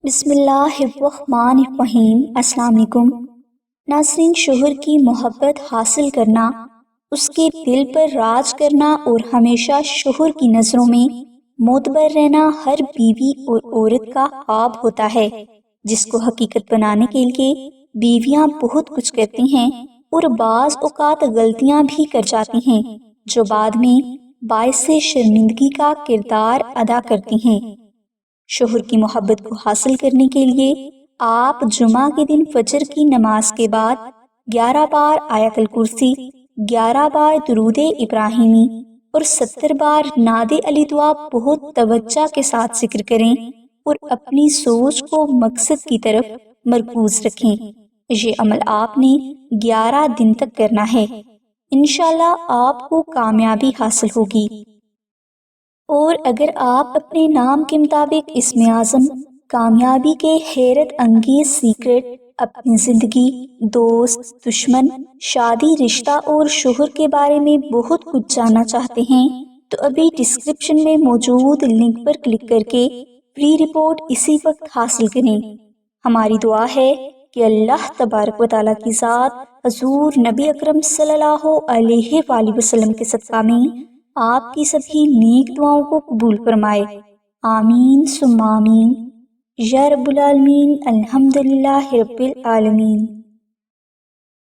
بسم اللہ الرحمن الرحیم۔ السلام علیکم ناظرین، شوہر کی محبت حاصل کرنا، اس کے دل پر راج کرنا اور ہمیشہ شوہر کی نظروں میں معتبر رہنا ہر بیوی اور عورت کا خواب ہوتا ہے، جس کو حقیقت بنانے کے لیے بیویاں بہت کچھ کرتی ہیں اور بعض اوقات غلطیاں بھی کر جاتی ہیں جو بعد میں باعث شرمندگی کا کردار ادا کرتی ہیں۔ شوہر کی محبت کو حاصل کرنے کے لیے آپ جمعہ کے دن فجر کی نماز کے بعد 11 بار آیت الکرسی، 11 بار درود ابراہیمی اور 70 بار نعت علی دعا بہت توجہ کے ساتھ ذکر کریں اور اپنی سوچ کو مقصد کی طرف مرکوز رکھیں۔ یہ عمل آپ نے 11 دن تک کرنا ہے، انشاءاللہ آپ کو کامیابی حاصل ہوگی۔ اور اگر آپ اپنے نام کے مطابق اسم اعظم کامیابی کے حیرت انگیز سیکرٹ، اپنی زندگی، دوست، دشمن، شادی، رشتہ اور شوہر کے بارے میں بہت کچھ جاننا چاہتے ہیں تو ابھی ڈسکرپشن میں موجود لنک پر کلک کر کے فری رپورٹ اسی وقت حاصل کریں۔ ہماری دعا ہے کہ اللہ تبارک و تعالیٰ کی ذات حضور نبی اکرم صلی اللہ علیہ وآلہ وسلم کے صدقہ میں آپ کی سبھی نیک دعاؤں کو قبول فرمائے، آمین ثم آمین یا رب العالمین۔ الحمدللہ رب العالمین۔